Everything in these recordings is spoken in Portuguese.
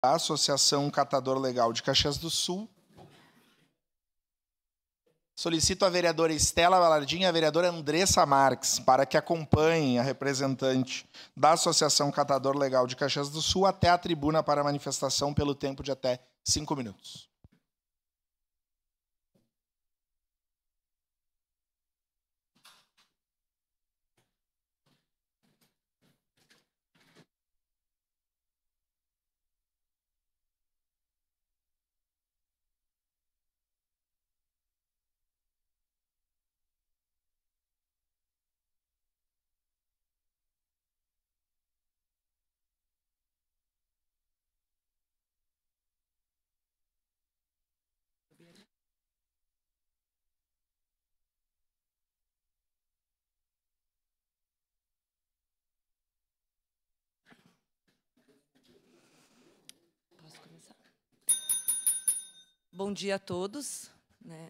da Associação Catador Legal de Caxias do Sul. Solicito a vereadora Estela Balardim e a vereadora Andressa Marques para que acompanhem a representante da Associação Catador Legal de Caxias do Sul até a tribuna para a manifestação pelo tempo de até 5 minutos. Bom dia a todos.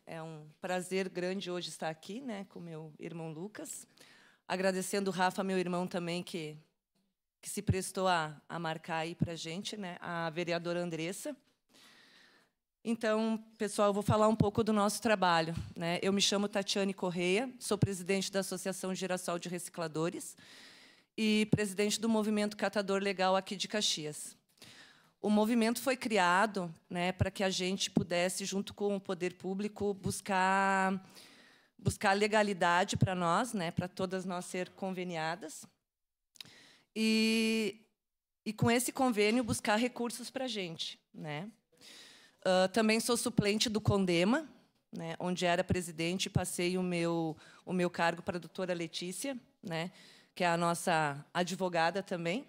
É um prazer grande hoje estar aqui, com meu irmão Lucas. Agradecendo o Rafa, meu irmão também, que se prestou a marcar aí para a gente, a vereadora Andressa. Então, pessoal, eu vou falar um pouco do nosso trabalho. Eu me chamo Tatiane Correia, sou presidente da Associação Girassol de Recicladores e presidente do Movimento Catador Legal aqui de Caxias. O movimento foi criado para que a gente pudesse, junto com o poder público, buscar legalidade para nós, para todas nós ser conveniadas, e com esse convênio, buscar recursos para a gente. Também sou suplente do CONDEMA, onde era presidente, e passei o meu cargo para a doutora Letícia, que é a nossa advogada também.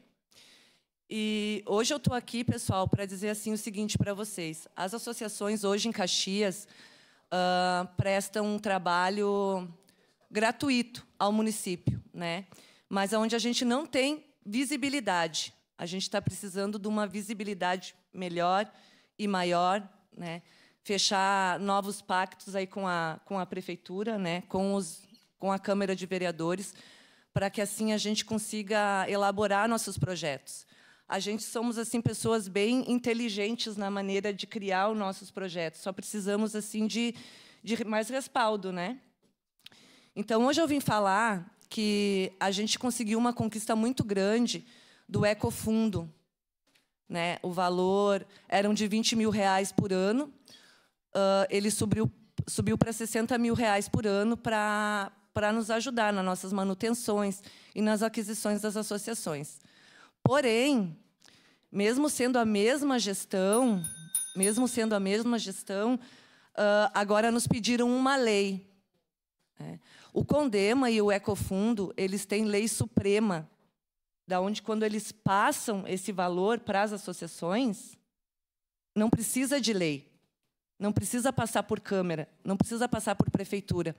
E hoje eu estou aqui, pessoal, para dizer assim o seguinte para vocês. As associações hoje em Caxias prestam um trabalho gratuito ao município, mas onde a gente não tem visibilidade. A gente está precisando de uma visibilidade melhor e maior, fechar novos pactos aí com a prefeitura, com a Câmara de Vereadores, para que assim a gente consiga elaborar nossos projetos. A gente somos assim pessoas bem inteligentes na maneira de criar os nossos projetos. Só precisamos assim de mais respaldo, Então hoje eu vim falar que a gente conseguiu uma conquista muito grande do Ecofundo, O valor eram de R$20 mil por ano. Ele subiu para R$60 mil por ano para nos ajudar nas nossas manutenções e nas aquisições das associações. Porém, mesmo sendo a mesma gestão, agora nos pediram uma lei. O CONDEMA e o Ecofundo, eles têm lei suprema, da onde, quando eles passam esse valor para as associações, não precisa de lei, não precisa passar por Câmara, não precisa passar por Prefeitura.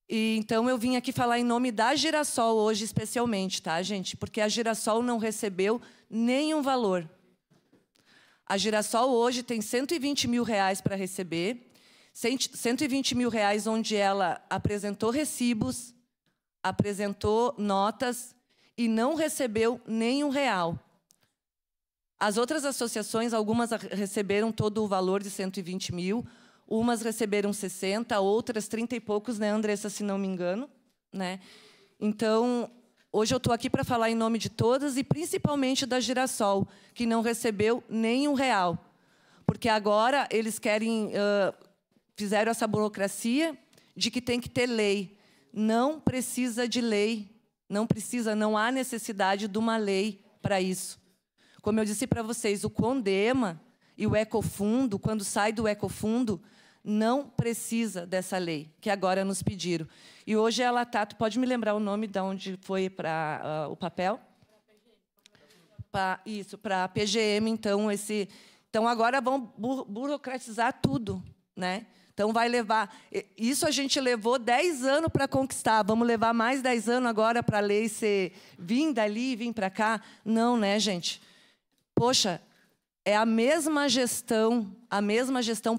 E, então, eu vim aqui falar em nome da Girassol hoje, especialmente, tá, gente? Porque a Girassol não recebeu nenhum valor. A Girassol hoje tem R$120 mil para receber, R$120 mil onde ela apresentou recibos, apresentou notas e não recebeu nenhum real. As outras associações, algumas receberam todo o valor de R$120 mil, umas receberam 60, outras 30 e poucos, Andressa, se não me engano. Então, hoje eu estou aqui para falar em nome de todas e principalmente da Girassol, que não recebeu nenhum real. Porque agora eles querem, fizeram essa burocracia de que tem que ter lei. Não precisa de lei, não há necessidade de uma lei para isso. Como eu disse para vocês, o CONDEMA e o Ecofundo, quando sai do Ecofundo, não precisa dessa lei, que agora nos pediram. E hoje ela está... Tu pode me lembrar o nome de onde foi para o papel? Isso, para a PGM, então, então, agora vão burocratizar tudo. Então, vai levar... Isso a gente levou 10 anos para conquistar. Vamos levar mais 10 anos agora para a lei vir dali e vir para cá? Não, gente? Poxa, é a mesma gestão,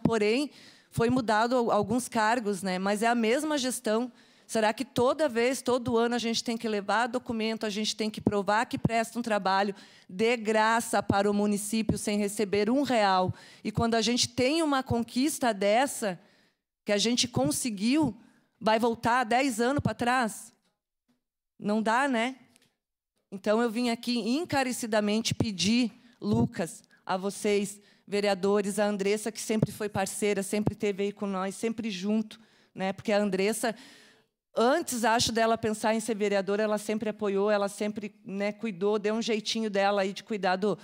porém, foi mudado alguns cargos, mas é a mesma gestão, Será que toda vez, todo ano, a gente tem que levar documento, a gente tem que provar que presta um trabalho de graça para o município, sem receber R$1? E quando a gente tem uma conquista dessa, que a gente conseguiu, vai voltar 10 anos para trás? Não dá, né? Então, eu vim aqui encarecidamente pedir, Lucas, a vocês, vereadores, a Andressa, que sempre foi parceira, sempre esteve aí com nós, sempre junto, né? Porque a Andressa, antes, acho, dela pensar em ser vereadora, ela sempre apoiou, ela sempre, né, cuidou, deu um jeitinho dela aí de cuidar do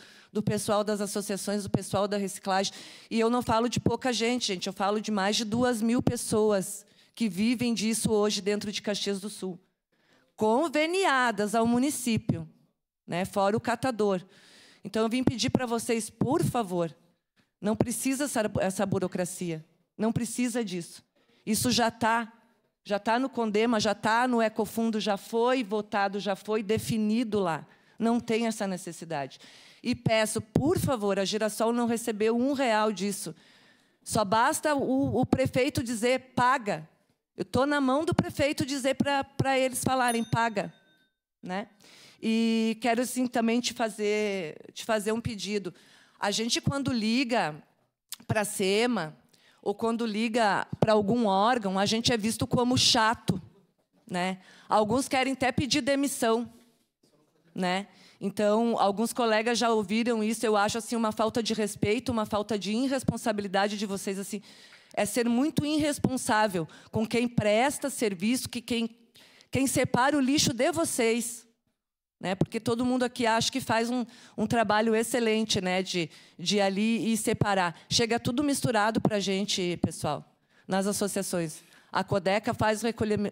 pessoal das associações, do pessoal da reciclagem. E eu não falo de pouca gente, eu falo de mais de 2.000 pessoas que vivem disso hoje dentro de Caxias do Sul, conveniadas ao município, né, fora o catador. Então, eu vim pedir para vocês, por favor, não precisa essa burocracia, não precisa disso. Isso já está no Condema, já está no Ecofundo, já foi votado, já foi definido lá. Não tem essa necessidade. E peço, por favor, a Girassol não recebeu R$1 disso. Só basta o prefeito dizer, paga. Eu estou na mão do prefeito dizer para eles falarem, paga, né? E quero, assim, também te fazer um pedido. A gente, quando liga para a SEMA, ou quando liga para algum órgão, a gente é visto como chato, né? Alguns querem até pedir demissão, né? Então, alguns colegas já ouviram isso. Eu acho, assim, uma falta de respeito, uma falta de irresponsabilidade de vocês, assim, é ser muito irresponsável com quem presta serviço, quem separa o lixo de vocês, né? Porque todo mundo aqui acha que faz um trabalho excelente, né? De ir ali e separar. Chega tudo misturado para a gente, pessoal, nas associações. A Codeca faz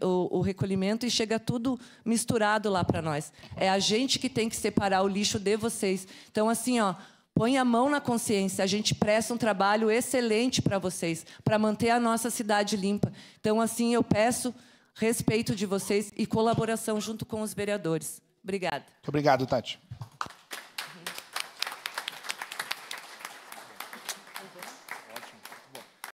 o recolhimento e chega tudo misturado lá para nós. É a gente que tem que separar o lixo de vocês. Então, assim, ó, põe a mão na consciência. A gente presta um trabalho excelente para vocês, para manter a nossa cidade limpa. Então, assim, eu peço respeito de vocês e colaboração junto com os vereadores. Obrigada. Muito obrigado, Tati.